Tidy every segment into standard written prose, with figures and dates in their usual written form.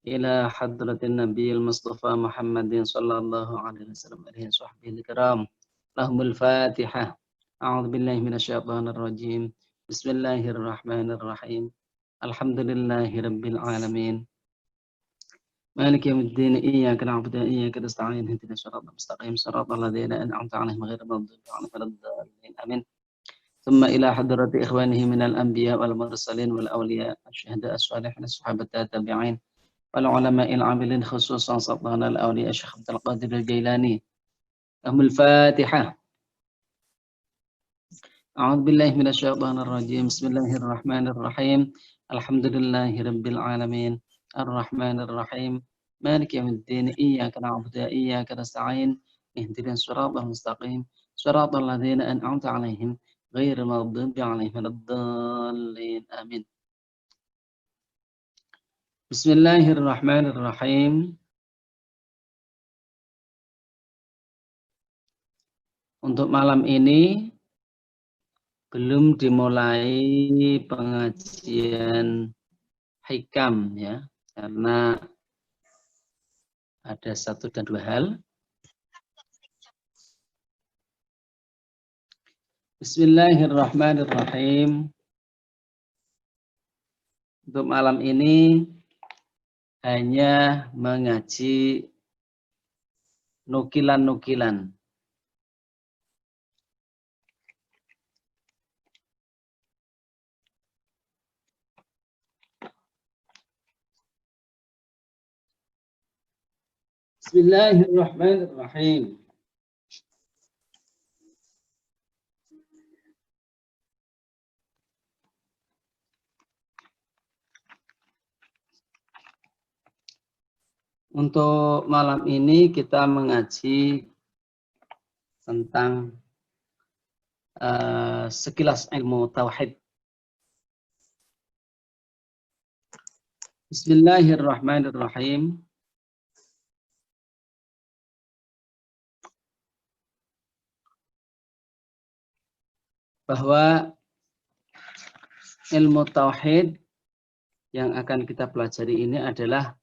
إلى حضرة النبي المصطفى محمد صلى الله عليه وسلم عليه وصحبه الكرام. لهم الفاتحة. أعوذ بالله من الشيطان الرجيم. بسم الله الرحمن الرحيم. الحمد لله رب العالمين. مالك يوم الدين. إياك نعبد وإياك نستعين. اهدنا الصراط المستقيم صراط الذين أنعمت عليهم غير المغضوب عليهم ولا الضالين. آمين. ثم إلى حضرة إخوانه من الأنبياء والمرسلين والأولياء الشهداء الصالحين الصحابة التابعين والعلماء العاملين خصوصا سلطان الأولياء الشيخ عبد القادر الجيلاني. لهم الفاتحة. أعوذ بالله من الشيطان الرجيم. بسم الله الرحمن الرحيم. الحمد لله رب العالمين الرحمن الرحيم مالك يوم الدين. إياك نعبد وإياك نستعين. اهدنا الصراط المستقيم صراط الذين أنعمت عليهم غير المغضوب عليهم ولا الضالين. آمين. Bismillahirrahmanirrahim. Untuk malam ini belum dimulai pengajian hikam ya, karena ada satu dan dua hal. Bismillahirrahmanirrahim. Untuk malam ini hanya mengaji nukilan-nukilan. Bismillahirrahmanirrahim. Untuk malam ini kita mengaji tentang sekilas ilmu tauhid. Bismillahirrahmanirrahim. Bahwa ilmu tauhid yang akan kita pelajari ini adalah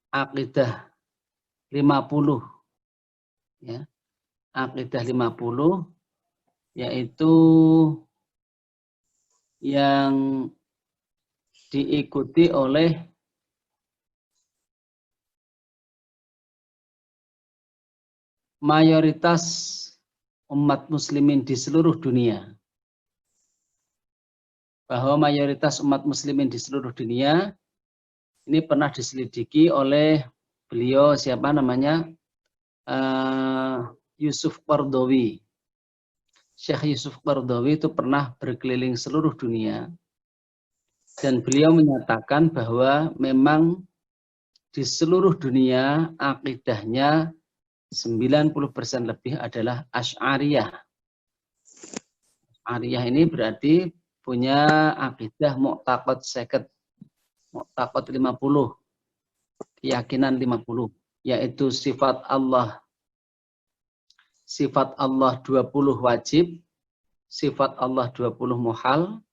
akidah 50 ya. Akidah 50 yaitu yang diikuti oleh mayoritas umat muslimin di seluruh dunia. Bahwa mayoritas umat muslimin di seluruh dunia ini pernah diselidiki oleh beliau, siapa namanya, Yusuf Qaradawi. Syekh Yusuf Qaradawi itu pernah berkeliling seluruh dunia dan beliau menyatakan bahwa memang di seluruh dunia akidahnya 90% lebih adalah Asy'ariyah. Asy'ariyah ini berarti punya akidah mu'taqad 50, mu'taqad 50, keyakinan 50, yaitu sifat Allah 20 wajib, sifat Allah 20 muhal,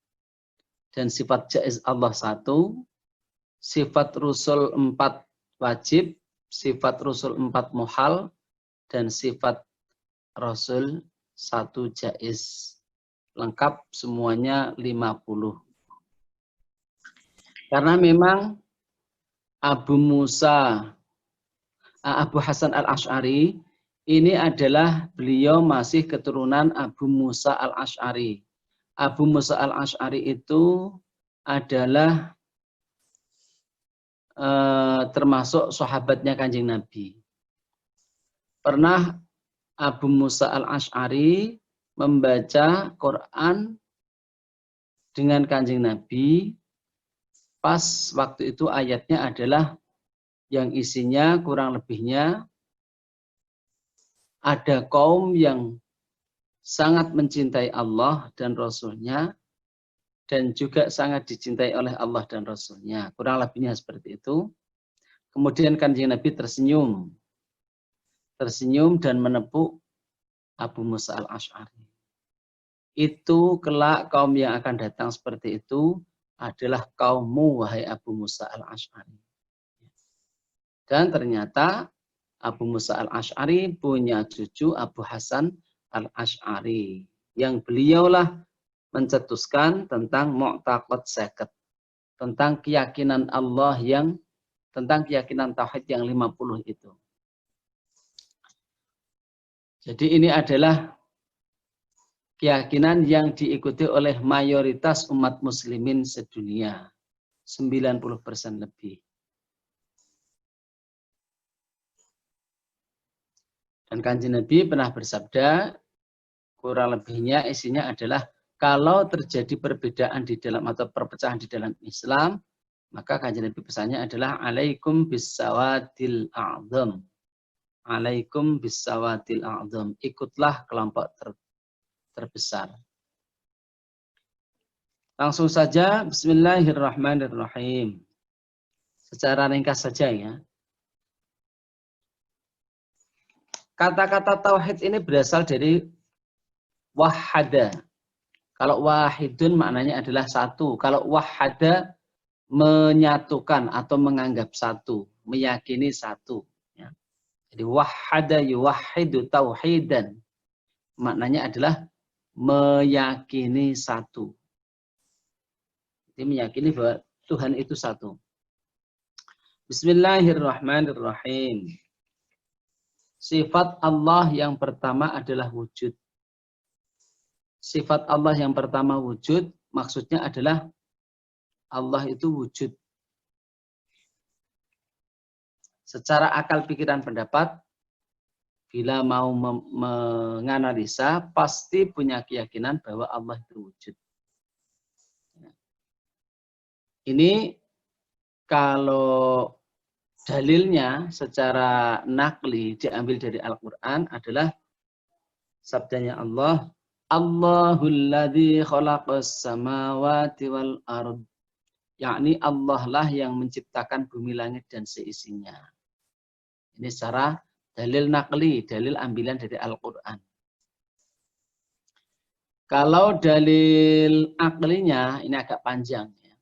dan sifat jaiz Allah 1, sifat Rasul 4 wajib, sifat Rasul 4 muhal, dan sifat Rasul 1 jaiz. Lengkap semuanya 50. Karena memang Abu Hasan al-Asy'ari ini adalah beliau masih keturunan Abu Musa al-Asy'ari. Abu Musa al-Asy'ari itu adalah termasuk sahabatnya Kanjeng Nabi. Pernah Abu Musa al-Asy'ari membaca Quran dengan Kanjeng Nabi, pas waktu itu ayatnya adalah yang isinya kurang lebihnya ada kaum yang sangat mencintai Allah dan Rasul-Nya dan juga sangat dicintai oleh Allah dan Rasul-Nya. Kurang lebihnya seperti itu. Kemudian Kanjeng Nabi tersenyum dan menepuk Abu Musa al-Asy'ari. Itu kelak kaum yang akan datang seperti itu adalah kaummu wahai Abu Musa al-Asy'ari. Dan ternyata Abu Musa al-Asy'ari punya cucu Abu Hasan al-Asy'ari yang beliaulah mencetuskan tentang mu'taqad seket, tentang keyakinan Allah tentang keyakinan tauhid yang 50 itu. Jadi ini adalah keyakinan yang diikuti oleh mayoritas umat muslimin sedunia, 90% lebih. Dan Kanjeng Nabi pernah bersabda, kurang lebihnya isinya adalah kalau terjadi perbedaan di dalam atau perpecahan di dalam Islam, maka Kanjeng Nabi pesannya adalah alaikum bisawadil a'zam. Alaikum bisawadil a'zam. Ikutlah kelompok terbesar. Langsung saja, bismillahirrahmanirrahim. Secara ringkas saja ya. Kata-kata tauhid ini berasal dari wahada. Kalau wahidun maknanya adalah satu. Kalau wahada menyatukan atau menganggap satu, meyakini satu. Ya. Jadi wahada yuwahidu tauhidan. Maknanya adalah meyakini satu. Jadi meyakini bahwa Tuhan itu satu. Bismillahirrahmanirrahim. Sifat Allah yang pertama adalah wujud. Sifat Allah yang pertama wujud, maksudnya adalah Allah itu wujud. Secara akal, pikiran, pendapat, bila mau menganalisa, pasti punya keyakinan bahwa Allah itu wujud. Ini kalau dalilnya secara nakli diambil dari Al-Quran adalah sabdanya Allah, Allahul ladzi khalaqas samawati wal ard. Yakni Allah lah yang menciptakan bumi langit dan seisinya. Ini secara dalil nakli, dalil ambilan dari Al-Quran. Kalau dalil aklinya, ini agak panjang. Ya.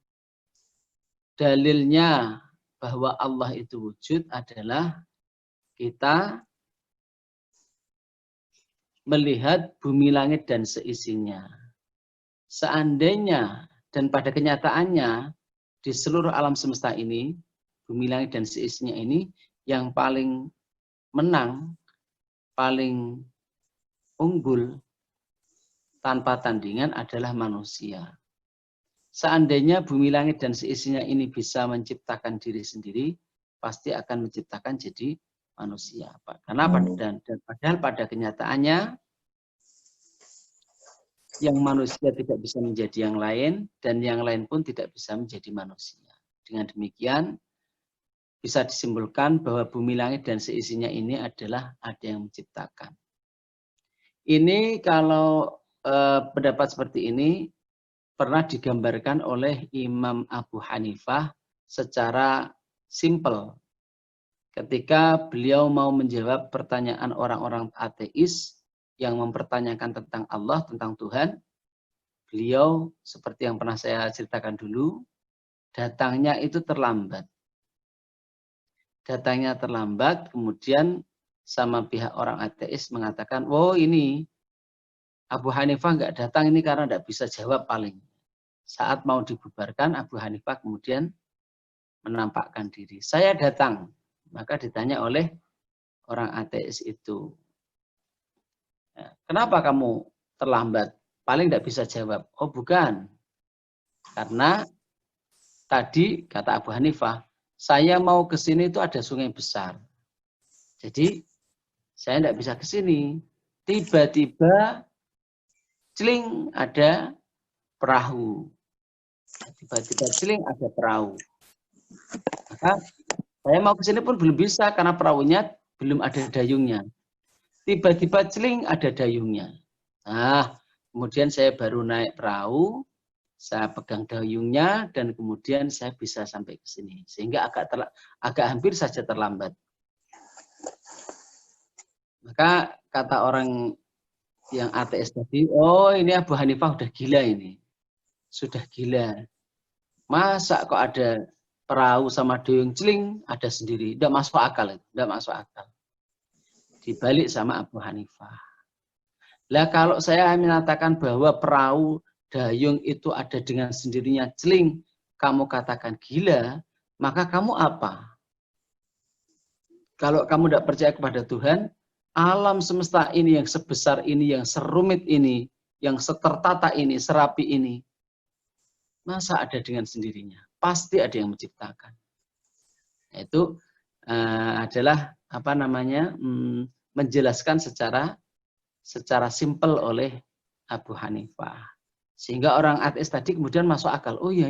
Dalilnya bahwa Allah itu wujud adalah kita melihat bumi langit dan seisinya. Seandainya dan pada kenyataannya di seluruh alam semesta ini, bumi langit dan seisinya ini, yang paling menang, paling unggul tanpa tandingan adalah manusia. Seandainya bumi langit dan seisinya ini bisa menciptakan diri sendiri, pasti akan menciptakan jadi manusia. Karena padahal pada kenyataannya yang manusia tidak bisa menjadi yang lain dan yang lain pun tidak bisa menjadi manusia. Dengan demikian bisa disimpulkan bahwa bumi langit dan seisinya ini adalah ada yang menciptakan. Ini kalau pendapat seperti ini pernah digambarkan oleh Imam Abu Hanifah secara simpel. Ketika beliau mau menjawab pertanyaan orang-orang ateis yang mempertanyakan tentang Allah, tentang Tuhan, beliau seperti yang pernah saya ceritakan dulu, datangnya itu terlambat. Datangnya terlambat, kemudian sama pihak orang ateis mengatakan, oh ini Abu Hanifah nggak datang ini karena nggak bisa jawab paling. Saat mau dibubarkan, Abu Hanifah kemudian menampakkan diri. Saya datang. Maka ditanya oleh orang ateis itu. Ya, kenapa kamu terlambat? Paling nggak bisa jawab. Oh bukan. Karena tadi kata Abu Hanifah, saya mau ke sini itu ada sungai besar. Jadi saya nggak bisa ke sini. Tiba-tiba celing ada perahu. Tiba-tiba celing ada perahu. Maka saya mau ke sini pun belum bisa karena perahunya belum ada dayungnya. Tiba-tiba celing ada dayungnya. Nah, kemudian saya baru naik perahu, saya pegang dayungnya dan kemudian saya bisa sampai ke sini. Sehingga agak hampir saja terlambat. Maka kata orang yang ateis tadi, oh ini Abu Hanifah udah gila ini. Sudah gila. Masa kok ada perahu sama duyung celing ada sendiri? Tidak masuk akal itu, tidak masuk akal. Dibalik sama Abu Hanifah. Lah kalau saya menyatakan bahwa perahu dayung itu ada dengan sendirinya celing, kamu katakan gila, maka kamu apa? Kalau kamu tidak percaya kepada Tuhan, alam semesta ini yang sebesar ini, yang serumit ini, yang setertata ini, serapi ini, masa ada dengan sendirinya? Pasti ada yang menciptakan. Itu adalah apa namanya menjelaskan secara simpel oleh Abu Hanifah. Sehingga orang ateis tadi kemudian masuk akal. Oh iya,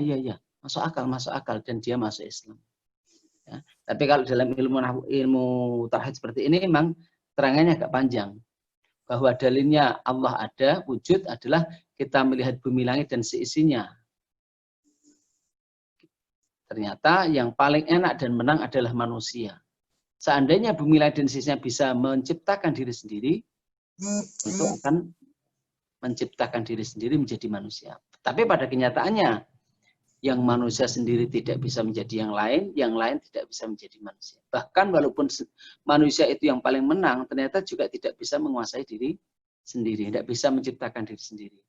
masuk akal dan dia masuk Islam. Ya. Tapi kalau dalam ilmu tauhid seperti ini memang terangannya agak panjang. Bahwa dalilnya Allah ada, wujud adalah kita melihat bumi langit dan seisinya. Ternyata yang paling enak dan menang adalah manusia. Seandainya bumi langit dan seisinya bisa menciptakan diri sendiri, itu akan menciptakan diri sendiri menjadi manusia. Tapi pada kenyataannya, yang manusia sendiri tidak bisa menjadi yang lain tidak bisa menjadi manusia. Bahkan walaupun manusia itu yang paling menang, ternyata juga tidak bisa menguasai diri sendiri, tidak bisa menciptakan diri sendiri.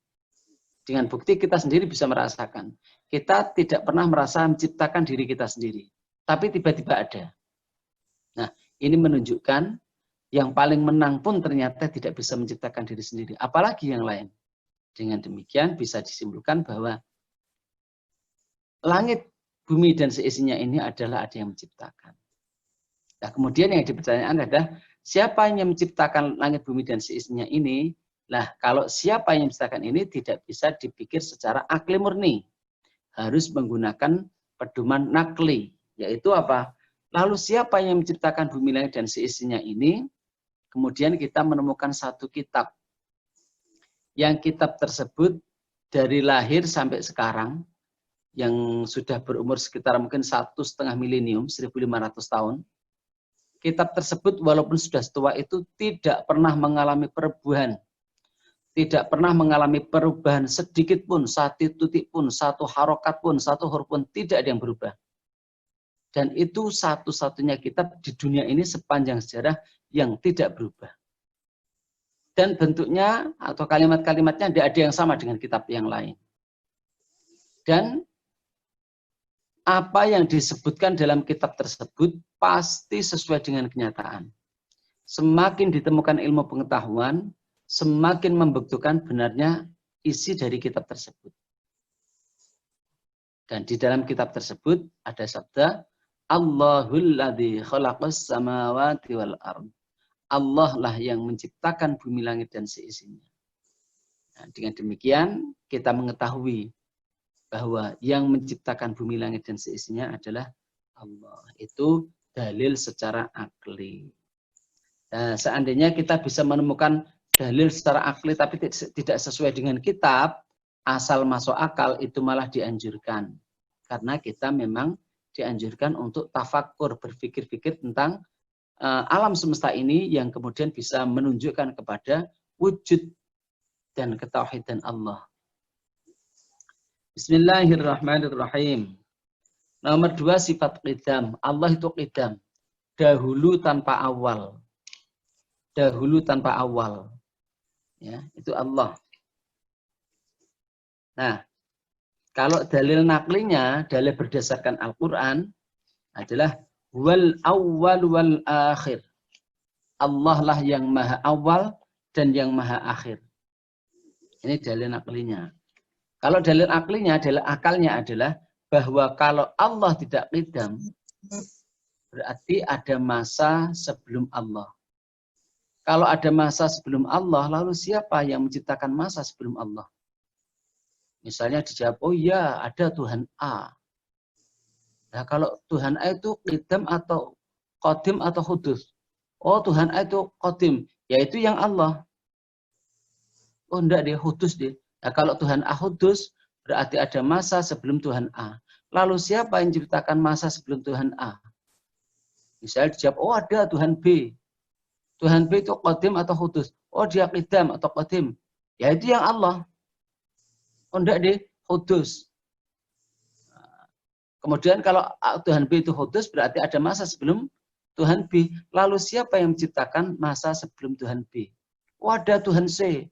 Dengan bukti kita sendiri bisa merasakan. Kita tidak pernah merasa menciptakan diri kita sendiri, tapi tiba-tiba ada. Nah, ini menunjukkan yang paling menang pun ternyata tidak bisa menciptakan diri sendiri, apalagi yang lain. Dengan demikian bisa disimpulkan bahwa langit, bumi, dan seisinya ini adalah ada yang menciptakan. Nah, kemudian yang dipertanyakan adalah siapa yang menciptakan langit, bumi, dan seisinya ini? Nah, kalau siapa yang menciptakan ini tidak bisa dipikir secara akli murni. Harus menggunakan pedoman nakli. Yaitu apa? Lalu siapa yang menciptakan bumi, langit, dan seisinya ini? Kemudian kita menemukan satu kitab. Yang kitab tersebut dari lahir sampai sekarang, yang sudah berumur sekitar mungkin 1,5 milenium, 1.500 tahun. Kitab tersebut walaupun sudah tua itu tidak pernah mengalami perubahan. Tidak pernah mengalami perubahan sedikit pun, satu titik pun, satu harokat pun, satu huruf pun, tidak ada yang berubah. Dan itu satu-satunya kitab di dunia ini sepanjang sejarah yang tidak berubah. Dan bentuknya atau kalimat-kalimatnya tidak ada yang sama dengan kitab yang lain. Dan apa yang disebutkan dalam kitab tersebut pasti sesuai dengan kenyataan. Semakin ditemukan ilmu pengetahuan, semakin membuktikan benarnya isi dari kitab tersebut. Dan di dalam kitab tersebut ada sabda, Allahul ladzi khalaqas samawati wal ardh. Allah lah yang menciptakan bumi langit dan seisinya. Nah, dengan demikian kita mengetahui bahwa yang menciptakan bumi langit dan seisinya adalah Allah. Itu dalil secara akli. Nah, seandainya kita bisa menemukan dalil secara akli tapi tidak sesuai dengan kitab, asal masuk akal, itu malah dianjurkan. Karena kita memang dianjurkan untuk tafakkur, berpikir-pikir tentang alam semesta ini yang kemudian bisa menunjukkan kepada wujud dan ketauhidan Allah. Bismillahirrahmanirrahim. Nomor 2 sifat qidam. Allah itu qidam. Dahulu tanpa awal. Dahulu tanpa awal. Ya, itu Allah. Nah, kalau dalil naklinya, dalil berdasarkan Al-Quran adalah wal awwal wal akhir. Allah lah yang maha awal dan yang maha akhir. Ini dalil naklinya. Kalau dalil aklinya, dalil akalnya adalah bahwa kalau Allah tidak qidam, berarti ada masa sebelum Allah. Kalau ada masa sebelum Allah, lalu siapa yang menciptakan masa sebelum Allah? Misalnya dijawab, oh iya, ada Tuhan A. Nah, kalau Tuhan A itu qidam atau qadim atau hudus? Oh, Tuhan A itu qadim, yaitu yang Allah. Oh, enggak, dia hudus dia. Nah, kalau Tuhan A hudus, berarti ada masa sebelum Tuhan A. Lalu siapa yang menciptakan masa sebelum Tuhan A? Misalnya dijawab, oh ada Tuhan B. Tuhan B itu qadim atau hudus? Oh, dia qidam atau qadim. Yaitu yang Allah. Oh, enggak deh, hudus. Kemudian kalau Tuhan B itu hudus, berarti ada masa sebelum Tuhan B. Lalu siapa yang menciptakan masa sebelum Tuhan B? Oh, ada Tuhan C.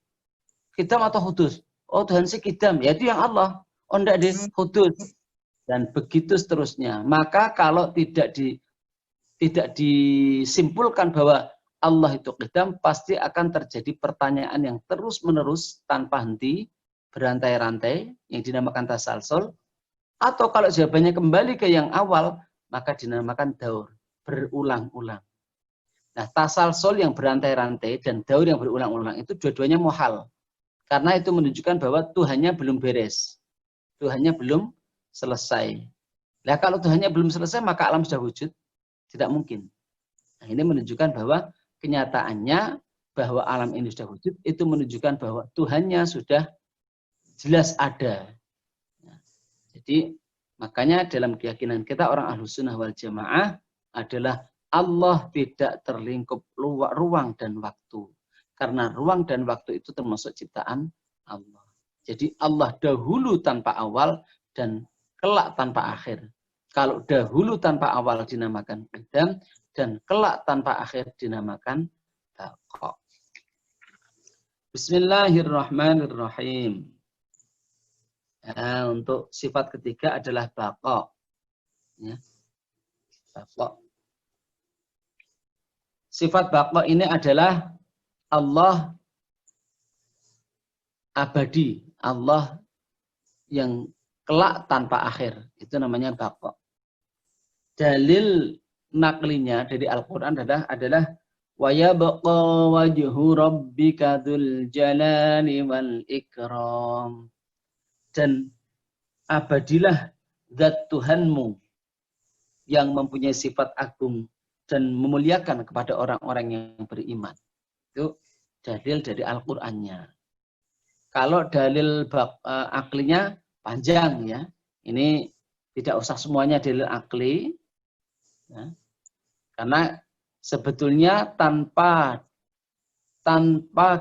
Kidam atau hudus? Oh, Tuhan C kidam. Ya itu yang Allah. Oh, enggak deh, hudus. Dan begitu seterusnya. Maka kalau tidak disimpulkan bahwa Allah itu qidam, pasti akan terjadi pertanyaan yang terus-menerus tanpa henti, berantai-rantai, yang dinamakan tasalsul. Atau kalau jawabannya kembali ke yang awal, maka dinamakan daur, berulang-ulang. Nah, tasalsul yang berantai-rantai dan daur yang berulang-ulang itu dua-duanya muhal. Karena itu menunjukkan bahwa Tuhannya belum beres. Tuhannya belum selesai. Nah, kalau Tuhannya belum selesai, maka alam sudah wujud. Tidak mungkin. Nah, ini menunjukkan bahwa kenyataannya bahwa alam ini sudah wujud, itu menunjukkan bahwa Tuhannya sudah jelas ada. Nah, jadi makanya dalam keyakinan kita orang Ahlus Sunnah wal Jamaah adalah Allah tidak terlingkup ruang dan waktu. Karena ruang dan waktu itu termasuk ciptaan Allah. Jadi Allah dahulu tanpa awal dan kelak tanpa akhir. Kalau dahulu tanpa awal dinamakan qidam, dan kelak tanpa akhir dinamakan baqa. Bismillahirrahmanirrahim. Nah, untuk sifat ketiga adalah baqa. Ya. Baqa. Sifat baqa ini adalah Allah abadi, Allah yang kelak tanpa akhir. Itu namanya baqa. Dalil naklinya dari Al-Quran adalah wa yabqa wajhu rabbika dzul jalali wal ikram. Dan abadilah zat Tuhanmu yang mempunyai sifat agung dan memuliakan kepada orang-orang yang beriman. Itu dalil dari Al-Qur'annya. Kalau dalil aklinya panjang ya. Ini tidak usah semuanya dalil akli. Ya. Karena sebetulnya tanpa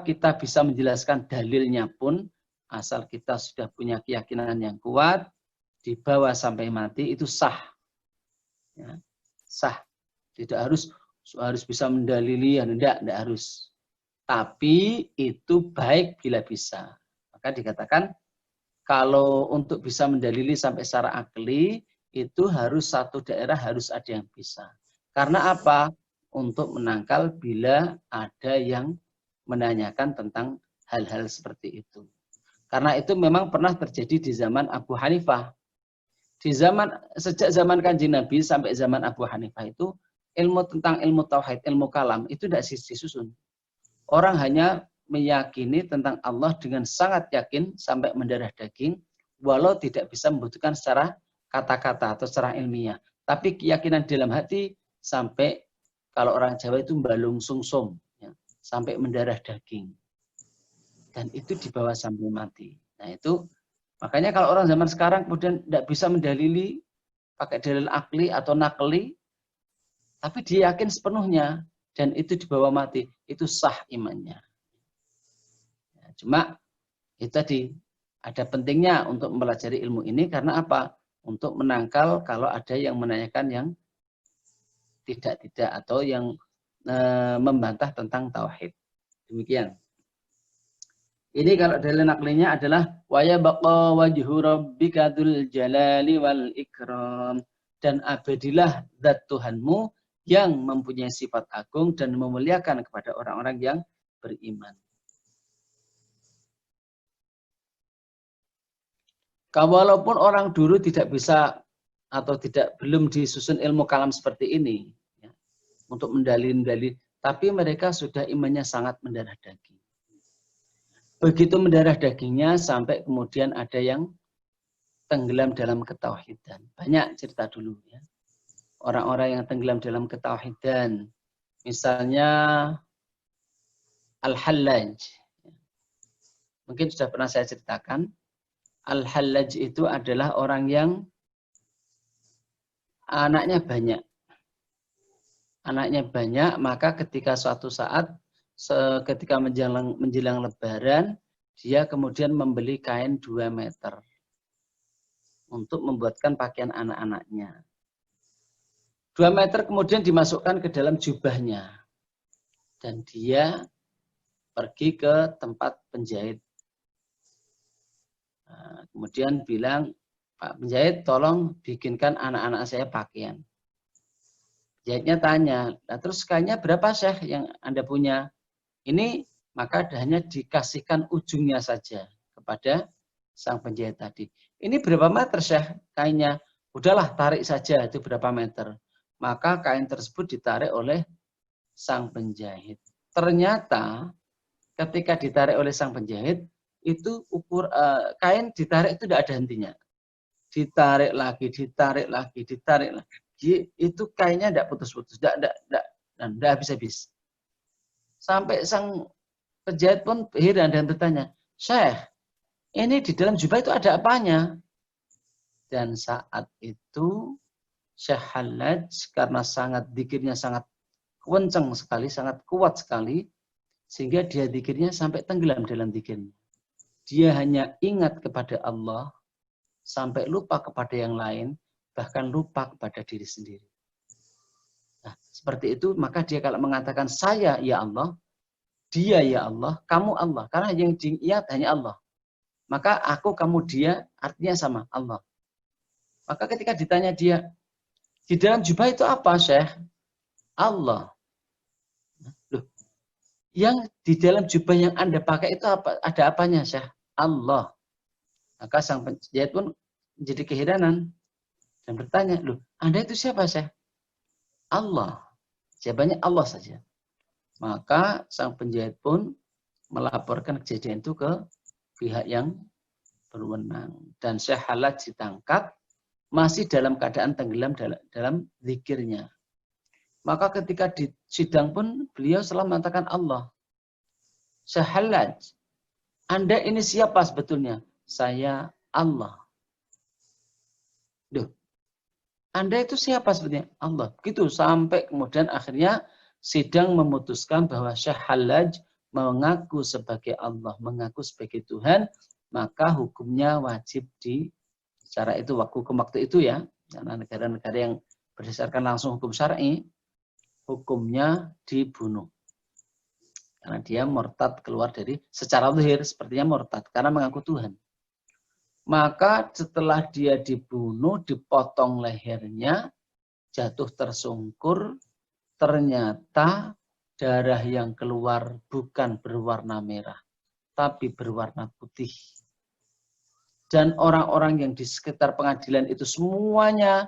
kita bisa menjelaskan dalilnya pun, asal kita sudah punya keyakinan yang kuat, dibawa sampai mati itu sah. Ya, sah. Tidak harus bisa mendalili, tidak harus. Tapi itu baik bila bisa. Maka dikatakan kalau untuk bisa mendalili sampai secara akli, itu harus satu daerah harus ada yang bisa. Karena apa? Untuk menangkal bila ada yang menanyakan tentang hal-hal seperti itu. Karena itu memang pernah terjadi di zaman Abu Hanifah. Sejak zaman Kanjeng Nabi sampai zaman Abu Hanifah itu ilmu tentang ilmu tauhid, ilmu kalam itu tidak disusun. Orang hanya meyakini tentang Allah dengan sangat yakin sampai mendarah daging, walau tidak bisa membutuhkan secara kata-kata atau secara ilmiah. Tapi keyakinan dalam hati sampai kalau orang Jawa itu mbalung sungsum, ya, sampai mendarah daging. Dan itu dibawa sampai mati. Nah itu, makanya kalau orang zaman sekarang kemudian tidak bisa mendalili pakai dalil akli atau nakli, tapi dia yakin sepenuhnya, dan itu dibawa mati, itu sah imannya. Ya, cuma itu tadi, ada pentingnya untuk mempelajari ilmu ini, karena apa? Untuk menangkal kalau ada yang menanyakan yang tidak-tidak, atau yang membantah tentang tauhid. Demikian. Ini kalau dalil naklinya adalah wa yabqa wajhu rabbika dzul jalali wal ikram, dan abadilah zat Tuhanmu yang mempunyai sifat agung dan memuliakan kepada orang-orang yang beriman. Walaupun orang dulu tidak bisa atau belum disusun ilmu kalam seperti ini ya, untuk mendalil-dalil, tapi mereka sudah imannya sangat mendarah daging. Begitu mendarah dagingnya sampai kemudian ada yang tenggelam dalam ketauhidan. Banyak cerita dulu ya. Orang-orang yang tenggelam dalam ketauhidan. Misalnya Al-Hallaj. Mungkin sudah pernah saya ceritakan. Al-Hallaj itu adalah orang yang anaknya banyak. Anaknya banyak, maka ketika suatu saat ketika menjelang lebaran, dia kemudian membeli kain 2 meter. untuk membuatkan pakaian anak-anaknya. 2 meter kemudian dimasukkan ke dalam jubahnya. Dan dia pergi ke tempat penjahit. Nah, kemudian bilang, Pak penjahit tolong bikinkan anak-anak saya pakaian. Penjahitnya tanya, nah, terus kainnya berapa Syekh yang Anda punya? Ini maka hanya dikasihkan ujungnya saja kepada sang penjahit tadi. Ini berapa meter Syekh kainnya? Udahlah tarik saja itu berapa meter. Maka kain tersebut ditarik oleh sang penjahit. Ternyata ketika ditarik oleh sang penjahit, itu kain ditarik itu tidak ada hentinya. Ditarik lagi, ditarik lagi, ditarik lagi. Itu kainnya tidak putus-putus, tidak habis-habis. Sampai sang penjahit pun heran dan bertanya, Syekh, ini di dalam jubah itu ada apanya? Dan saat itu Syekh Hallaj karena sangat dzikirnya sangat kencang sekali, sangat kuat sekali, sehingga dia dzikirnya sampai tenggelam dalam dzikirnya. Dia hanya ingat kepada Allah, sampai lupa kepada yang lain, bahkan lupa kepada diri sendiri. Nah, seperti itu, maka dia kalau mengatakan saya ya Allah, dia ya Allah, kamu Allah. Karena yang diingat hanya Allah. Maka aku, kamu, dia, artinya sama, Allah. Maka ketika ditanya dia, di dalam jubah itu apa, Syekh? Allah. Loh, yang di dalam jubah yang Anda pakai itu apa? Ada apanya, Syekh? Allah. Maka sang penjahit pun menjadi keheranan dan bertanya, loh, Anda itu siapa, Syekh? Allah. Jawabannya Allah saja. Maka sang penjahit pun melaporkan kejadian itu ke pihak yang berwenang. Dan Syekh Hallaj ditangkap masih dalam keadaan tenggelam dalam zikirnya. Maka ketika di sidang pun beliau selalu mengatakan Allah. Syekh Hallaj, Anda ini siapa sebetulnya? Saya Allah. Duh, Anda itu siapa sebetulnya? Allah. Begitu sampai kemudian akhirnya sidang memutuskan bahwa Syekh Hallaj mengaku sebagai Allah, mengaku sebagai Tuhan, maka hukumnya wajib secara itu hukum waktu itu ya, karena negara-negara yang berdasarkan langsung hukum syar'i, hukumnya dibunuh. Karena dia murtad keluar dari secara zahir sepertinya murtad karena mengaku Tuhan. Maka setelah dia dibunuh, dipotong lehernya, jatuh tersungkur, ternyata darah yang keluar bukan berwarna merah, tapi berwarna putih. Dan orang-orang yang di sekitar pengadilan itu semuanya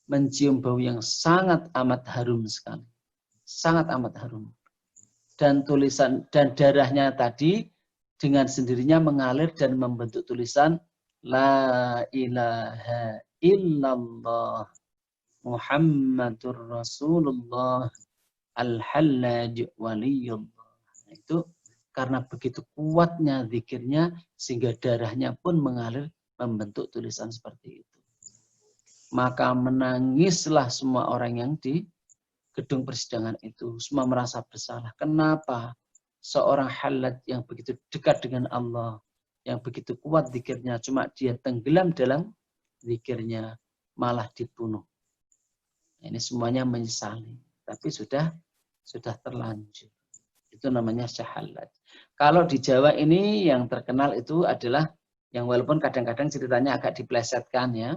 mencium bau yang sangat amat harum sekali. Sangat amat harum. Dan tulisan dan darahnya tadi dengan sendirinya mengalir dan membentuk tulisan La ilaha illallah Muhammadur Rasulullah Al-Hallaj Waliyullah. Itu karena begitu kuatnya zikirnya sehingga darahnya pun mengalir membentuk tulisan seperti itu. Maka menangislah semua orang yang di gedung persidangan itu. Semua merasa bersalah. Kenapa? Seorang Hallaj yang begitu dekat dengan Allah, yang begitu kuat zikirnya, cuma dia tenggelam dalam zikirnya, malah dibunuh. Ini semuanya menyesali, tapi sudah terlanjur. Itu namanya Syekh Hallaj. Kalau di Jawa ini yang terkenal itu adalah, yang walaupun kadang-kadang ceritanya agak diplesetkan ya,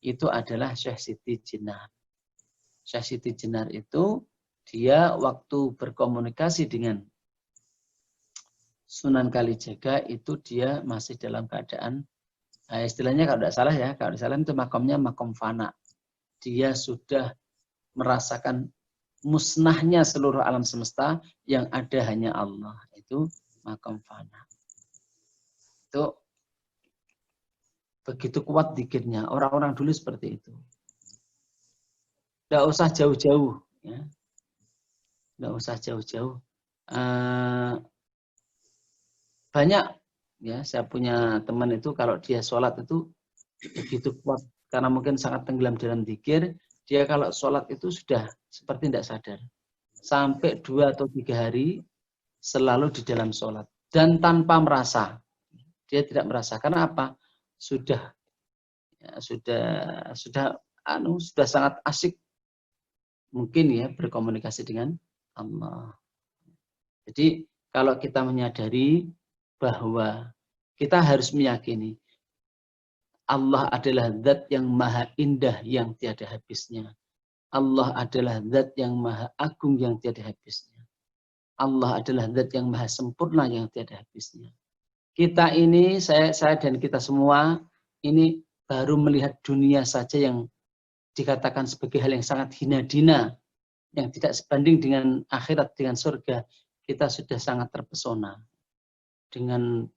itu adalah Syekh Siti Jenar. Syekh Siti Jenar itu, dia waktu berkomunikasi dengan Sunan Kalijaga itu dia masih dalam keadaan, istilahnya kalau tidak salah ya, kalau tidak salah itu makamnya makom fana. Dia sudah merasakan musnahnya seluruh alam semesta, yang ada hanya Allah. Itu makom fana. Itu begitu kuat zikirnya. Orang-orang dulu seperti itu. Tidak usah jauh-jauh. Ya. Tidak usah jauh-jauh. Banyak ya, saya punya teman itu kalau dia sholat itu begitu kuat karena mungkin sangat tenggelam dalam zikir, dia kalau sholat itu sudah seperti tidak sadar sampai 2 atau 3 hari selalu di dalam sholat dan tanpa merasa, dia tidak merasa. Karena apa? Sudah ya, sudah sangat asik mungkin ya berkomunikasi dengan Allah. Jadi kalau kita menyadari bahwa kita harus meyakini Allah adalah zat yang maha indah yang tiada habisnya. Allah adalah zat yang maha agung yang tiada habisnya. Allah adalah zat yang maha sempurna yang tiada habisnya. Kita ini, saya dan kita semua, ini baru melihat dunia saja yang dikatakan sebagai hal yang sangat hina dina, yang tidak sebanding dengan akhirat, dengan surga. Kita sudah sangat terpesona dengan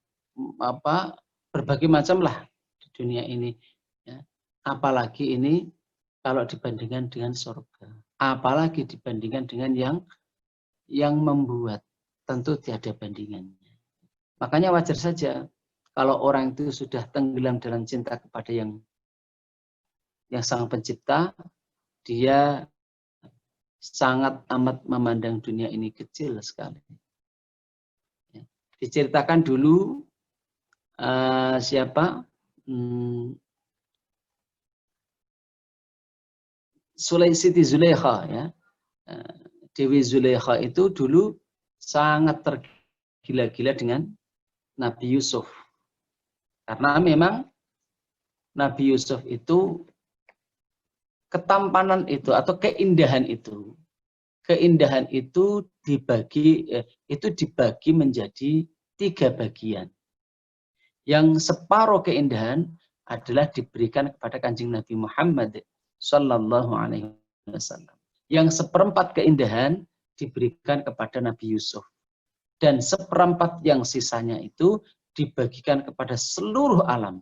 berbagai macam lah di dunia ini. Ya. Apalagi ini kalau dibandingkan dengan surga. Apalagi dibandingkan dengan yang membuat, tentu tiada bandingannya. Makanya wajar saja kalau orang itu sudah tenggelam dalam cinta kepada yang sang pencipta, dia sangat amat memandang dunia ini kecil sekali. Diceritakan dulu Siti Zulaikha, ya. Dewi Zulaikha itu dulu sangat tergila-gila dengan Nabi Yusuf. Karena memang Nabi Yusuf itu ketampanan itu atau keindahan itu dibagi menjadi 3 bagian. Yang separuh keindahan adalah diberikan kepada Kanjeng Nabi Muhammad sallallahu alaihi wasallam. Yang seperempat keindahan diberikan kepada Nabi Yusuf. Dan seperempat yang sisanya itu dibagikan kepada seluruh alam.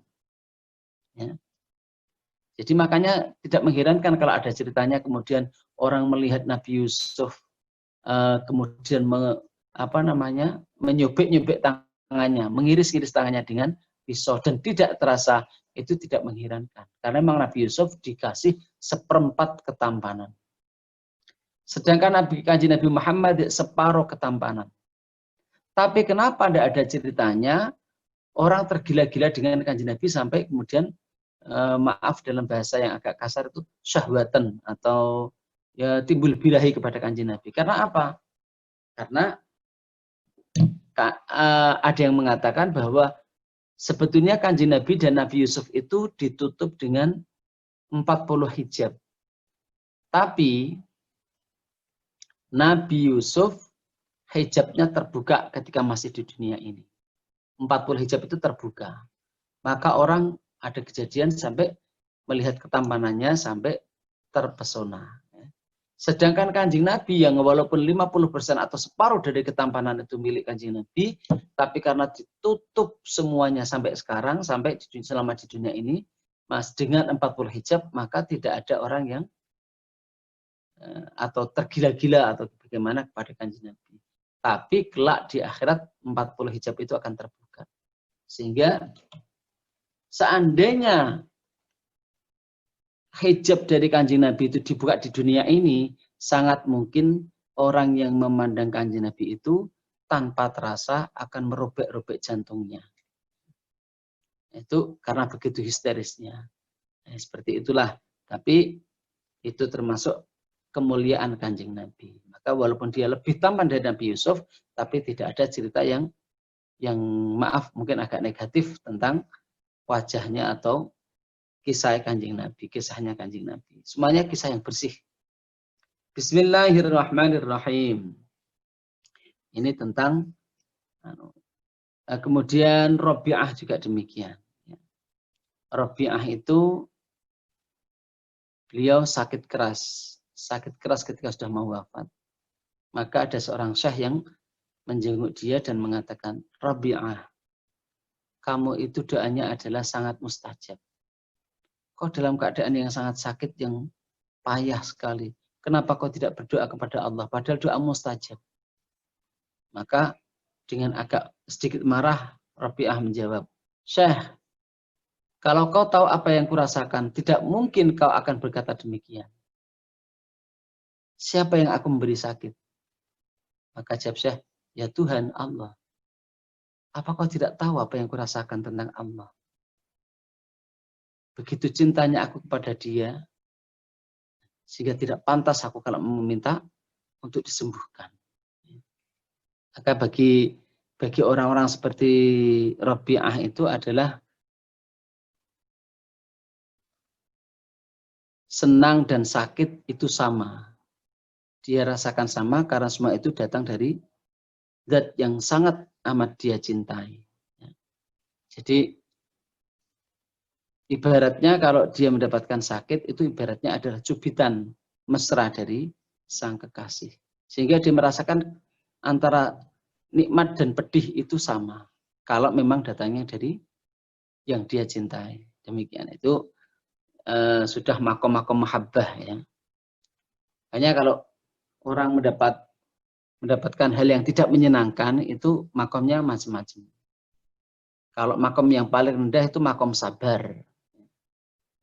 Ya. Jadi makanya tidak mengherankan kalau ada ceritanya kemudian orang melihat Nabi Yusuf kemudian menyobek-nyobek tangannya, mengiris-iris tangannya dengan pisau dan tidak terasa, itu tidak mengherankan. Karena memang Nabi Yusuf dikasih seperempat ketampanan. Sedangkan Kanjeng Nabi Muhammad separuh ketampanan. Tapi kenapa tidak ada ceritanya orang tergila-gila dengan Kanjeng Nabi sampai kemudian maaf dalam bahasa yang agak kasar itu syahwatan atau ya timbul birahi kepada Kanjeng Nabi. Karena apa? Karena ada yang mengatakan bahwa sebetulnya Kanjeng Nabi dan Nabi Yusuf itu ditutup dengan 40 hijab. Tapi Nabi Yusuf hijabnya terbuka ketika masih di dunia ini. 40 hijab itu terbuka. Maka orang ada kejadian sampai melihat ketampanannya sampai terpesona. Sedangkan Kanjeng Nabi yang walaupun 50% atau separuh dari ketampanan itu milik Kanjeng Nabi, tapi karena ditutup semuanya sampai sekarang, sampai selama di dunia ini, dengan 40 hijab, maka tidak ada orang yang atau tergila-gila atau bagaimana kepada Kanjeng Nabi. Tapi kelak di akhirat 40 hijab itu akan terbuka. Sehingga seandainya hijab dari Kanjeng Nabi itu dibuka di dunia ini, sangat mungkin orang yang memandang Kanjeng Nabi itu tanpa terasa akan merobek-robek jantungnya. Itu karena begitu histerisnya. Seperti itulah. Tapi itu termasuk kemuliaan Kanjeng Nabi. Maka walaupun dia lebih tampan dari Nabi Yusuf, tapi tidak ada cerita yang maaf mungkin agak negatif tentang wajahnya atau kisah Kanjeng Nabi, kisahnya Kanjeng Nabi. Semuanya kisah yang bersih. Bismillahirrahmanirrahim. Ini tentang kemudian Rabi'ah juga demikian. Rabi'ah itu beliau sakit keras ketika sudah mau wafat. Maka ada seorang syekh yang menjenguk dia dan mengatakan, Rabi'ah, kamu itu doanya adalah sangat mustajab. Kau dalam keadaan yang sangat sakit, yang payah sekali. Kenapa kau tidak berdoa kepada Allah? Padahal doa mustajab. Maka dengan agak sedikit marah, Rabi'ah menjawab, Syekh, kalau kau tahu apa yang kurasakan, tidak mungkin kau akan berkata demikian. Siapa yang aku memberi sakit? Maka jawab Syekh, ya Tuhan Allah. Apa kau tidak tahu apa yang kurasakan tentang Allah? begitu cintanya aku kepada dia, sehingga tidak pantas aku kalau meminta untuk disembuhkan. Maka bagi orang-orang seperti Rabi'ah itu adalah senang dan sakit itu sama. Dia rasakan sama karena semua itu datang dari zat yang sangat amat dia cintai. Jadi ibaratnya kalau dia mendapatkan sakit itu ibaratnya adalah cubitan mesra dari sang kekasih. Sehingga dia merasakan antara nikmat dan pedih itu sama. Kalau memang datangnya dari yang dia cintai. Demikian itu sudah makom-makom mahabbah ya. Hanya kalau orang mendapatkan hal yang tidak menyenangkan itu makomnya macam-macam. Kalau makom yang paling rendah itu makom sabar.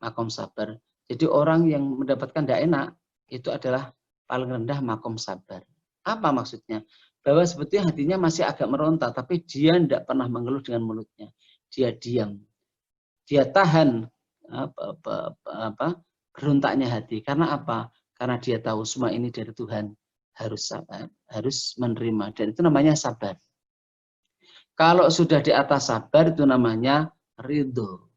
Makom sabar. Jadi orang yang mendapatkan tidak enak itu adalah paling rendah makom sabar. Apa maksudnya? Bahwa sebetulnya hatinya masih agak meronta, tapi dia tidak pernah mengeluh dengan mulutnya. Dia diam. Dia tahan berontaknya hati. Karena apa? Karena dia tahu semua ini dari Tuhan. Harus sabar, harus menerima. Dan itu namanya sabar. Kalau sudah di atas sabar itu namanya ridho.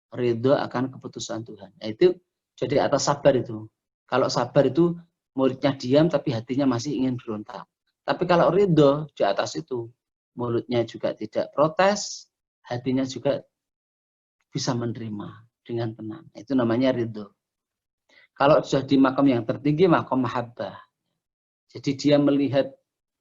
Ridho akan keputusan Tuhan. Nah, itu jadi atas sabar itu. Kalau sabar itu muridnya diam tapi hatinya masih ingin berontak. Tapi kalau ridho di atas itu, mulutnya juga tidak protes, hatinya juga bisa menerima dengan tenang. Itu namanya ridho. Kalau sudah di makam yang tertinggi, makam mahabbah. Jadi dia melihat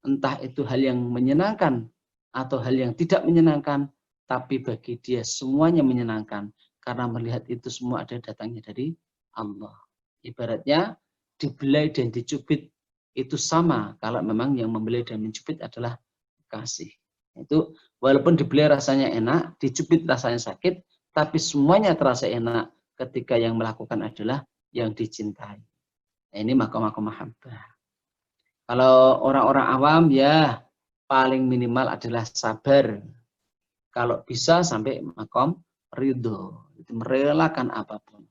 entah itu hal yang menyenangkan atau hal yang tidak menyenangkan, tapi bagi dia semuanya menyenangkan karena melihat itu semua ada datangnya dari Allah. Ibaratnya dibelai dan dicubit itu sama kalau memang yang membelai dan mencubit adalah kasih. Itu walaupun dibelai rasanya enak, dicubit rasanya sakit, tapi semuanya terasa enak ketika yang melakukan adalah yang dicintai. Nah, ini makom-makom mahabbah. Kalau orang-orang awam ya paling minimal adalah sabar. Kalau bisa sampai makom ridho, itu merelakan apapun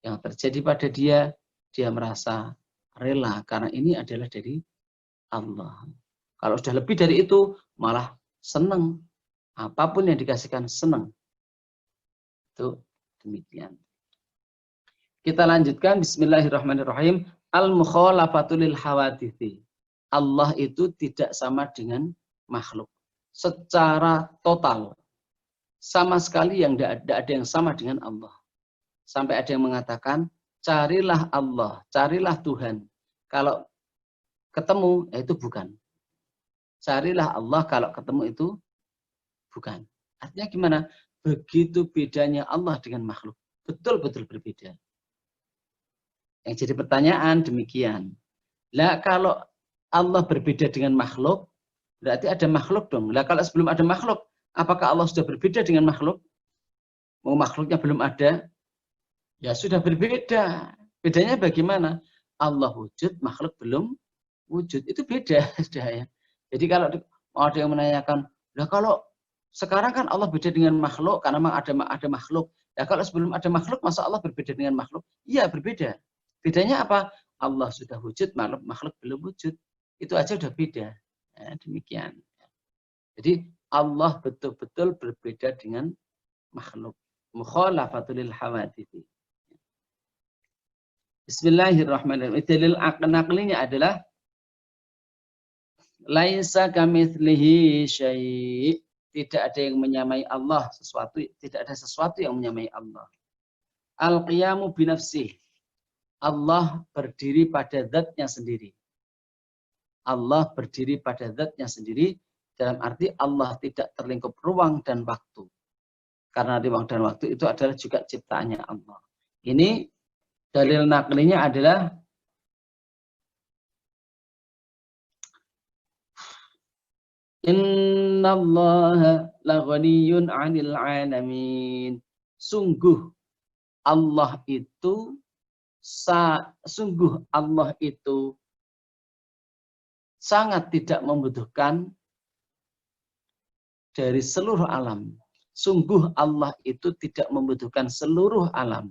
yang terjadi pada dia, dia merasa rela karena ini adalah dari Allah. Kalau sudah lebih dari itu malah senang, apapun yang dikasihkan senang. Itu demikian. Kita lanjutkan bismillahirrahmanirrahim. Al-mukhalafatul lil hawadithi. Allah itu tidak sama dengan makhluk secara total. Sama sekali yang tidak ada yang sama dengan Allah. Sampai ada yang mengatakan, carilah Allah, carilah Tuhan. Kalau ketemu, itu bukan. Carilah Allah, kalau ketemu itu bukan. Artinya gimana? Begitu bedanya Allah dengan makhluk. Betul-betul berbeda. Yang jadi pertanyaan demikian. Lah kalau Allah berbeda dengan makhluk, berarti ada makhluk dong. Lah kalau sebelum ada makhluk, apakah Allah sudah berbeda dengan makhluk? Mau makhluknya belum ada, ya sudah berbeda. Bedanya bagaimana? Allah wujud, makhluk belum wujud. Itu beda sudah ya. Jadi kalau ada yang menanyakan, lah kalau sekarang kan Allah beda dengan makhluk karena memang ada makhluk. Ya kalau sebelum ada makhluk, masa Allah berbeda dengan makhluk? Iya berbeda. Bedanya apa? Allah sudah wujud, makhluk belum wujud. Itu aja udah beda. Ya, demikian. Jadi Allah betul-betul berbeda dengan makhluk. Mukhalafatul lil hawadithi. Bismillahirrahmanirrahim. Dalil naqlinya adalah laisa kamitslihi syai'. Tidak ada yang menyamai Allah sesuatu, tidak ada sesuatu yang menyamai Allah. Al-qiyamu binafsih. Allah berdiri pada zatnya sendiri. Allah berdiri pada zatnya sendiri dalam arti Allah tidak terlingkup ruang dan waktu. Karena ruang dan waktu itu adalah juga ciptaannya Allah. Ini dalil naklinya adalah innallaha laghaniyun 'anil 'alamin. Sungguh Allah itu sangat tidak membutuhkan dari seluruh alam. Sungguh Allah itu tidak membutuhkan seluruh alam.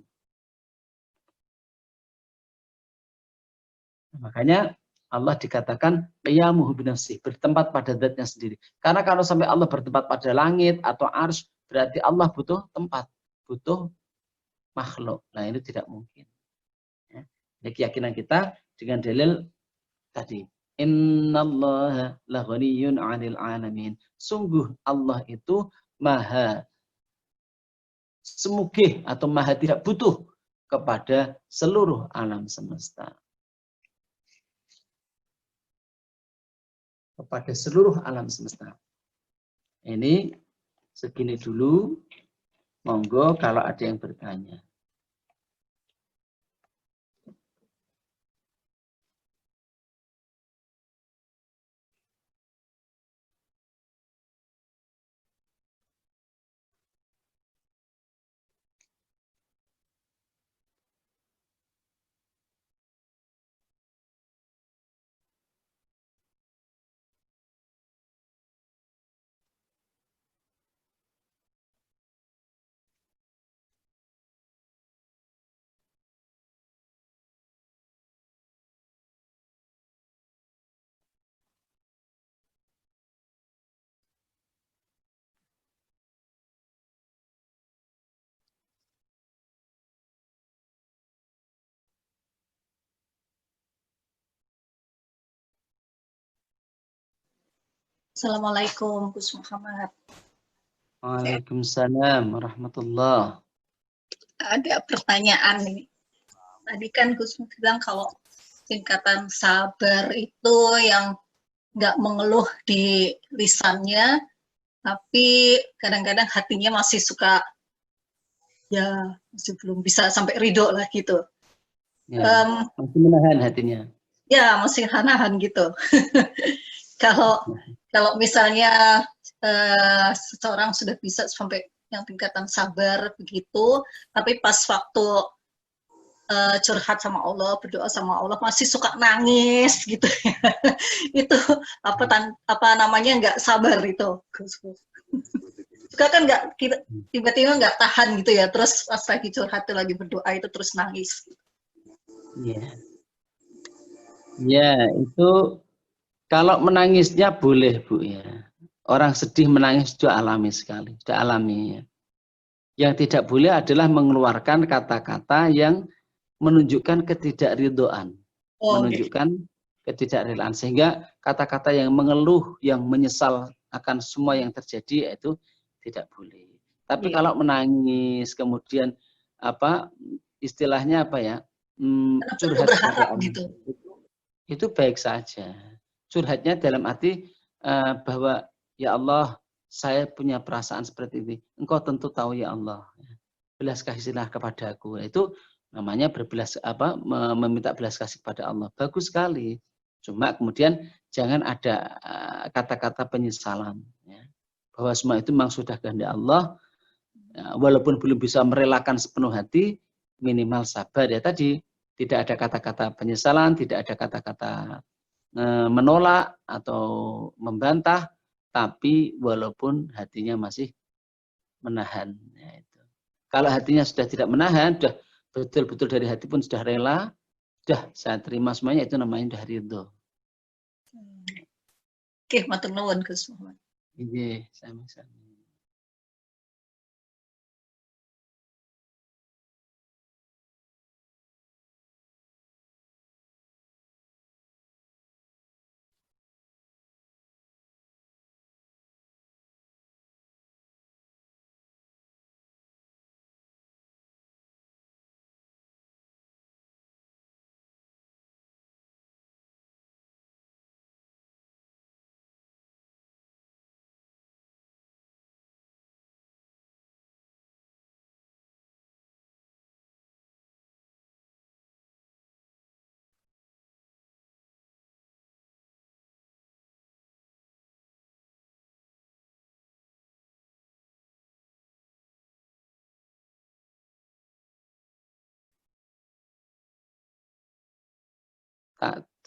Makanya Allah dikatakan qiyamuhu binafsih, bertempat pada zatnya sendiri. Karena kalau sampai Allah bertempat pada langit atau arsy, berarti Allah butuh tempat, butuh makhluk. Nah, ini tidak mungkin. Ya. Ini keyakinan kita dengan dalil tadi. Innallaha laghaniyun 'anil 'alamin. Sungguh Allah itu maha semugih atau maha tidak butuh kepada seluruh alam semesta. Kepada seluruh alam semesta. Ini segini dulu. Monggo kalau ada yang bertanya. Assalamualaikum Gus Muhammad. Waalaikumsalam warahmatullahi. Ada pertanyaan nih. Tadi kan Gus bilang kalau tingkatan sabar itu yang nggak mengeluh di lisannya, tapi kadang-kadang hatinya masih suka, ya masih belum bisa sampai ridho lah gitu. Ya, masih menahan hatinya. Ya masih nahan gitu. Kalau misalnya seseorang sudah bisa sampai yang tingkatan sabar begitu, tapi pas waktu curhat sama Allah, berdoa sama Allah masih suka nangis gitu. Itu apa namanya nggak sabar itu. Suka kan nggak tiba-tiba nggak tahan gitu ya, terus pas lagi curhat lagi berdoa itu terus nangis. Ya. Ya, itu kalau menangisnya boleh, Bu, ya. Orang sedih menangis sudah alami sekali, sudah alami, ya. Yang tidak boleh adalah mengeluarkan kata-kata yang menunjukkan ketidakridhoan, menunjukkan ketidakrelaan, sehingga kata-kata yang mengeluh, yang menyesal akan semua yang terjadi itu tidak boleh. Tapi kalau menangis kemudian apa istilahnya apa ya, curhat kepada Allah, gitu. Itu baik saja. Curhatnya dalam arti bahwa ya Allah, saya punya perasaan seperti ini. Engkau tentu tahu ya Allah. Belas kasihlah kepadaku. Itu namanya meminta belas kasih kepada Allah. Bagus sekali. Cuma kemudian jangan ada kata-kata penyesalan. Ya. Bahwa semua itu memang sudah kehendak Allah. Ya, walaupun belum bisa merelakan sepenuh hati, minimal sabar ya tadi. Tidak ada kata-kata penyesalan, tidak ada kata-kata menolak atau membantah, tapi walaupun hatinya masih menahan. Ya, itu. Kalau hatinya sudah tidak menahan, sudah betul-betul dari hati pun sudah rela, sudah saya terima semuanya, itu namanya sudah ridho. Oke, matur nuwun Gus Muhammad. Iya, sama-sama.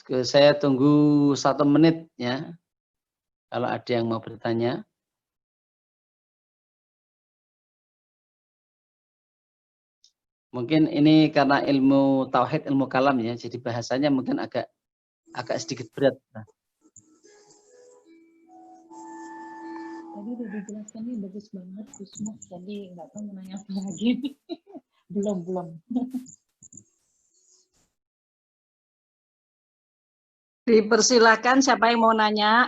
Saya tunggu 1 menit ya. Kalau ada yang mau bertanya. Mungkin ini karena ilmu tauhid, ilmu kalam ya, jadi bahasanya mungkin agak sedikit berat. Tadi udah dijelaskannya bagus banget, Gusmus. Jadi nggak tahu mau nanya apa lagi. belum. Dipersilakan siapa yang mau nanya?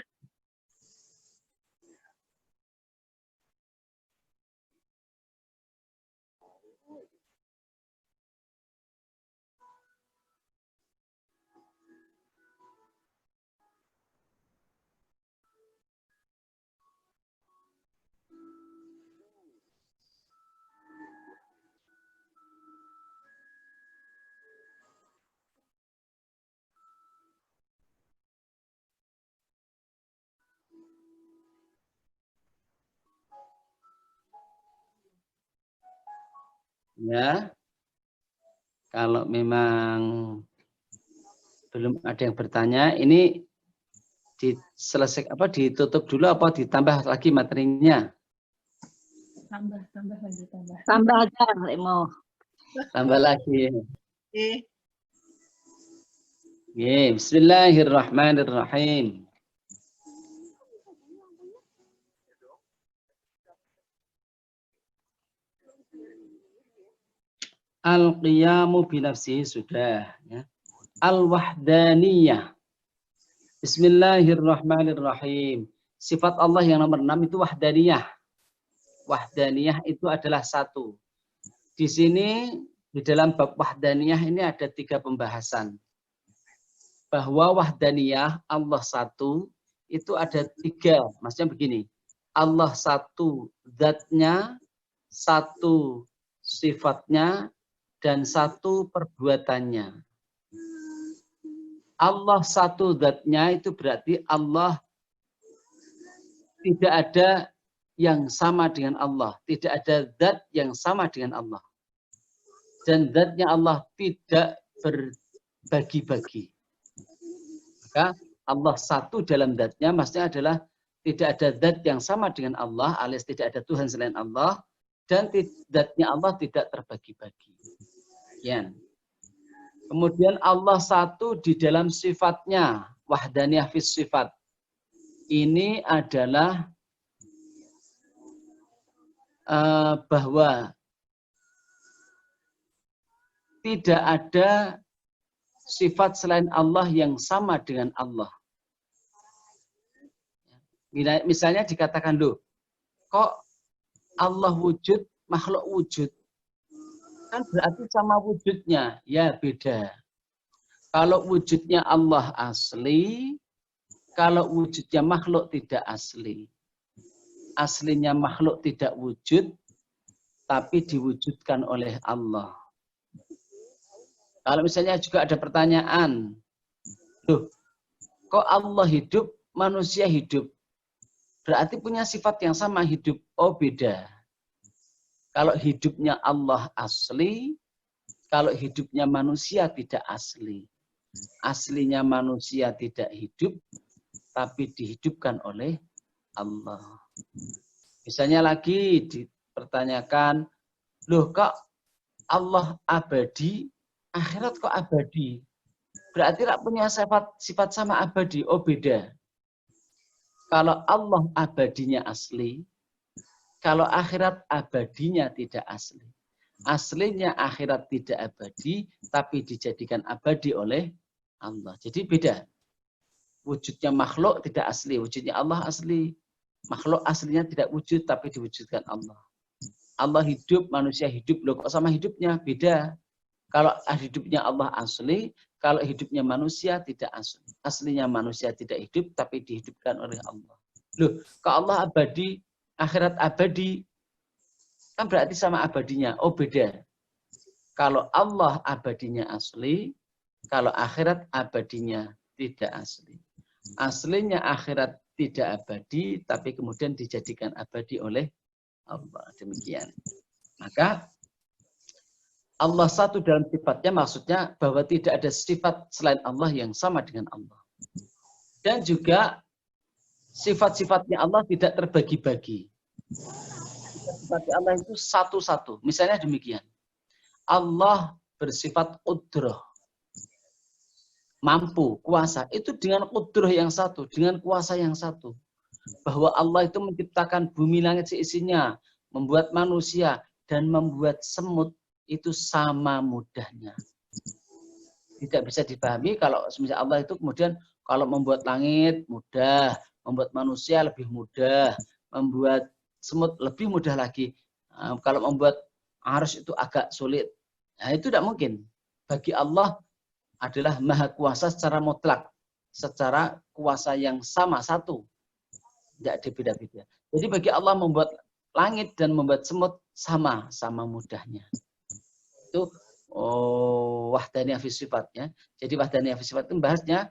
Ya, kalau memang belum ada yang bertanya, ini ditutup dulu apa ditambah lagi materinya? Tambah lagi. Tambah aja, mau. Tambah lagi. Oke. Bismillahirrahmanirrahim. Al-qiyamu binafsihi sudah. Ya. Al-wahdaniyah. Bismillahirrahmanirrahim. Sifat Allah yang nomor 6 itu wahdaniyah. Wahdaniyah itu adalah satu. Di sini, di dalam bab wahdaniyah ini ada 3 pembahasan. Bahwa wahdaniyah, Allah satu, itu ada 3. Maksudnya begini, Allah satu zatnya, satu sifatnya, dan satu perbuatannya. Allah satu zatnya itu berarti Allah tidak ada yang sama dengan Allah. Tidak ada zat yang sama dengan Allah. Dan zatnya Allah tidak berbagi-bagi. Maka Allah satu dalam zatnya maksudnya adalah tidak ada zat yang sama dengan Allah, alias tidak ada Tuhan selain Allah, dan zatnya Allah tidak terbagi-bagi. Ya. Kemudian Allah satu di dalam sifatnya, wahdaniyah fis sifat. Ini adalah bahwa tidak ada sifat selain Allah yang sama dengan Allah. Misalnya dikatakan, loh, kok Allah wujud, makhluk wujud? Kan berarti sama wujudnya. Ya, beda. Kalau wujudnya Allah asli, kalau wujudnya makhluk tidak asli. Aslinya makhluk tidak wujud, tapi diwujudkan oleh Allah. Kalau misalnya juga ada pertanyaan, loh, kok Allah hidup, manusia hidup? Berarti punya sifat yang sama hidup. Oh, beda. Kalau hidupnya Allah asli, kalau hidupnya manusia tidak asli. Aslinya manusia tidak hidup, tapi dihidupkan oleh Allah. Misalnya lagi dipertanyakan, loh kok Allah abadi, akhirat kok abadi? Berarti tak punya sifat sama abadi. Oh, beda. Kalau Allah abadinya asli, kalau akhirat abadinya tidak asli. Aslinya akhirat tidak abadi, tapi dijadikan abadi oleh Allah. Jadi beda. Wujudnya makhluk tidak asli, wujudnya Allah asli. Makhluk aslinya tidak wujud, tapi diwujudkan Allah. Allah hidup, manusia hidup. Loh, kok sama hidupnya? Beda. Kalau hidupnya Allah asli, kalau hidupnya manusia tidak asli. Aslinya manusia tidak hidup, tapi dihidupkan oleh Allah. Loh, kok Allah abadi, akhirat abadi, kan berarti sama abadinya. Oh, beda. Kalau Allah abadinya asli, kalau akhirat abadinya tidak asli. Aslinya akhirat tidak abadi, tapi kemudian dijadikan abadi oleh Allah. Demikian. Maka Allah satu dalam sifatnya maksudnya bahwa tidak ada sifat selain Allah yang sama dengan Allah. Dan juga sifat-sifatnya Allah tidak terbagi-bagi. Sifat Allah itu satu-satu. Misalnya demikian. Allah bersifat qudrah, mampu, kuasa. Itu dengan qudrah yang satu, dengan kuasa yang satu. Bahwa Allah itu menciptakan bumi langit seisinya, membuat manusia, dan membuat semut, itu sama mudahnya. Tidak bisa dipahami kalau misalnya Allah itu kemudian kalau membuat langit mudah, membuat manusia lebih mudah, membuat semut lebih mudah lagi. Kalau membuat arus itu agak sulit. Nah, itu tidak mungkin. Bagi Allah adalah maha kuasa secara mutlak, secara kuasa yang sama satu, tidak dibeda-beda. Jadi bagi Allah membuat langit dan membuat semut sama mudahnya. Itu wahdaniyah fi sifatnya. Jadi wahdaniyah fi sifat itu membahasnya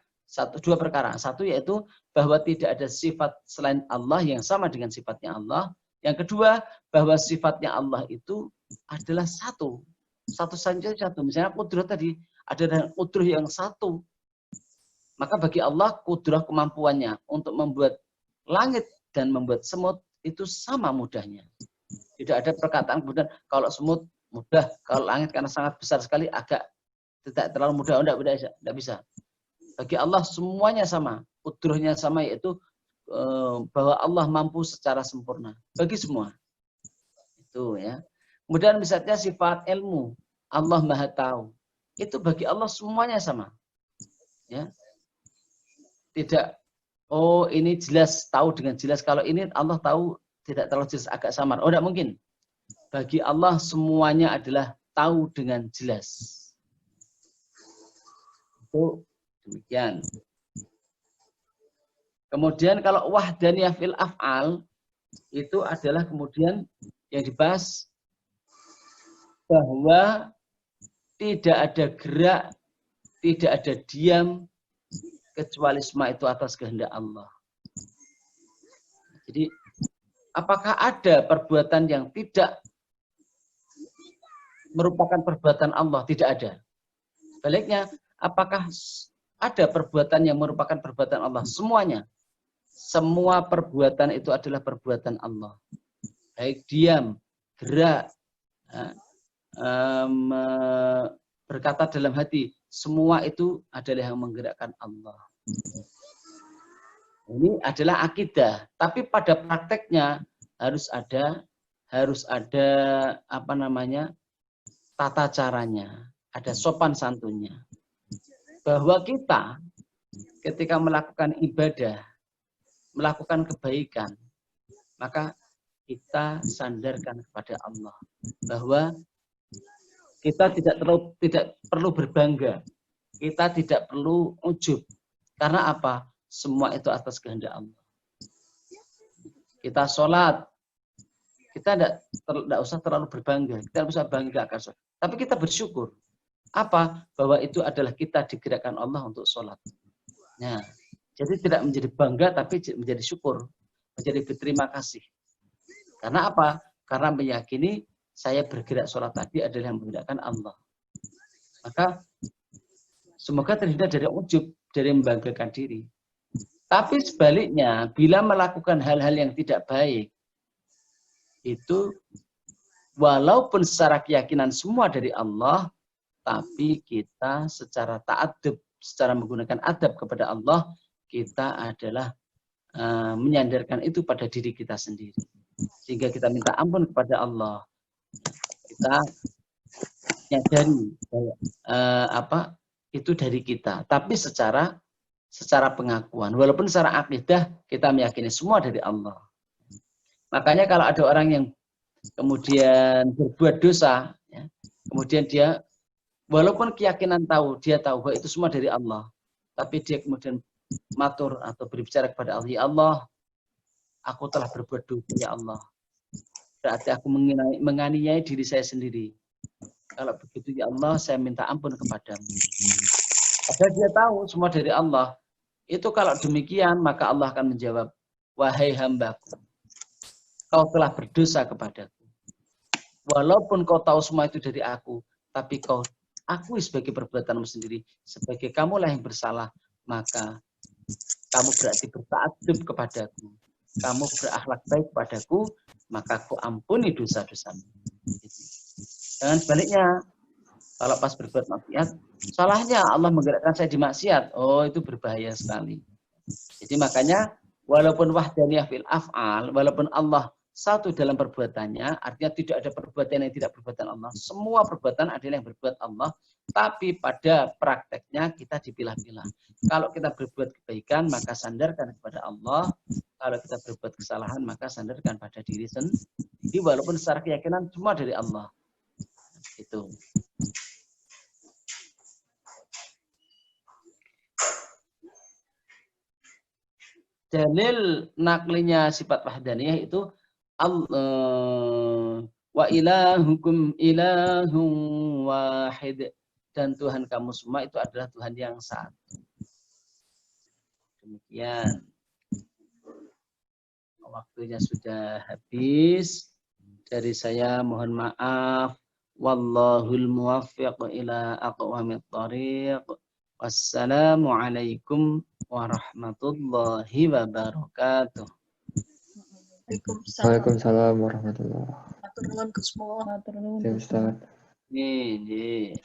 dua perkara. Satu yaitu bahwa tidak ada sifat selain Allah yang sama dengan sifatnya Allah. Yang kedua, bahwa sifatnya Allah itu adalah satu. Satu saja satu. Misalnya kudrah tadi, ada kudrah yang satu. Maka bagi Allah, kudrah kemampuannya untuk membuat langit dan membuat semut itu sama mudahnya. Tidak ada perkataan kemudian kalau semut mudah, kalau langit karena sangat besar sekali agak tidak terlalu mudah. Tidak bisa. Bagi Allah semuanya sama. Kudrahnya sama, yaitu bahwa Allah mampu secara sempurna bagi semua. Itu ya. Kemudian misalnya sifat ilmu, Allah Maha Tahu. Itu bagi Allah semuanya sama. Ya. Tidak ini jelas tahu dengan jelas, kalau ini Allah tahu tidak terlalu jelas, agak samar. Tidak mungkin. Bagi Allah semuanya adalah tahu dengan jelas. Itu demikian. Kemudian kalau wahdaniyah fil af'al itu adalah kemudian yang dibahas bahwa tidak ada gerak, tidak ada diam kecuali semua itu atas kehendak Allah. Jadi apakah ada perbuatan yang tidak merupakan perbuatan Allah? Tidak ada. Sebaliknya, apakah ada perbuatan yang merupakan perbuatan Allah? Semuanya. Semua perbuatan itu adalah perbuatan Allah. Baik diam, gerak, berkata dalam hati, semua itu adalah yang menggerakkan Allah. Ini adalah akidah. Tapi pada prakteknya harus ada tata caranya, ada sopan santunnya. Bahwa kita ketika melakukan ibadah, melakukan kebaikan, maka kita sandarkan kepada Allah bahwa kita tidak perlu berbangga, kita tidak perlu ujub. Karena apa? Semua itu atas kehendak Allah. Kita sholat, kita tidak usah terlalu berbangga, kita tidak usah bangga akan sholat. Tapi kita bersyukur. Apa? Bahwa itu adalah kita digerakkan Allah untuk sholat. Nah, jadi tidak menjadi bangga, tapi menjadi syukur, menjadi berterima kasih. Karena apa? Karena meyakini saya bergerak sholat tadi adalah yang menggerakkan Allah. Maka semoga terhindar dari ujub, dari membanggakan diri. Tapi sebaliknya, bila melakukan hal-hal yang tidak baik, itu walaupun secara keyakinan semua dari Allah, tapi kita secara ta'adub, secara menggunakan adab kepada Allah, kita adalah menyandarkan itu pada diri kita sendiri. Sehingga kita minta ampun kepada Allah. Kita nyadari itu dari kita. Tapi secara pengakuan. Walaupun secara akidah kita meyakini semua dari Allah. Makanya kalau ada orang yang kemudian berbuat dosa, ya, kemudian dia walaupun keyakinan dia tahu bahwa itu semua dari Allah, tapi dia kemudian matur atau berbicara kepada Allah, ya Allah, aku telah berbuat dosa, ya Allah. Berarti aku menganiayai diri saya sendiri. Kalau begitu, ya Allah, saya minta ampun kepadamu. Padahal dia tahu semua dari Allah. Itu kalau demikian, maka Allah akan menjawab, wahai hambaku, kau telah berdosa kepadaku. Walaupun kau tahu semua itu dari aku, tapi kau akui sebagai perbuatanmu sendiri, sebagai kamulah yang bersalah, maka kamu berarti berta'adub kepadaku, kamu berakhlak baik kepadaku, maka aku ampuni dosa-dosamu. Dan sebaliknya, Kalau pas berbuat maksiat, salahnya Allah menggerakkan saya di maksiat. Oh, itu berbahaya sekali. Jadi makanya walaupun wahdaniyah fil af'al, walaupun Allah satu dalam perbuatannya, artinya tidak ada perbuatan yang tidak perbuatan Allah. Semua perbuatan adalah yang berbuat Allah, tapi pada prakteknya kita dipilah-pilah. Kalau kita berbuat kebaikan, maka sandarkan kepada Allah. Kalau kita berbuat kesalahan, maka sandarkan pada diri sendiri. Walaupun secara keyakinan semua dari Allah. Itu. Dalil naklinya sifat wahdaniyah itu wa ilahukum ilahun wahid, dan Tuhan kamu semua itu adalah Tuhan yang satu. Demikian. Waktunya sudah habis. Dari saya mohon maaf. Wallahul muwaffiq ila aqwamit thariq. Wassalamualaikum warahmatullahi wabarakatuh. Waalaikumsalam warahmatullahi wabarakatuh. Matur nuwun Gus Mo. Matur nuwun, Ya, Gus Mo. Ustaz. Ini.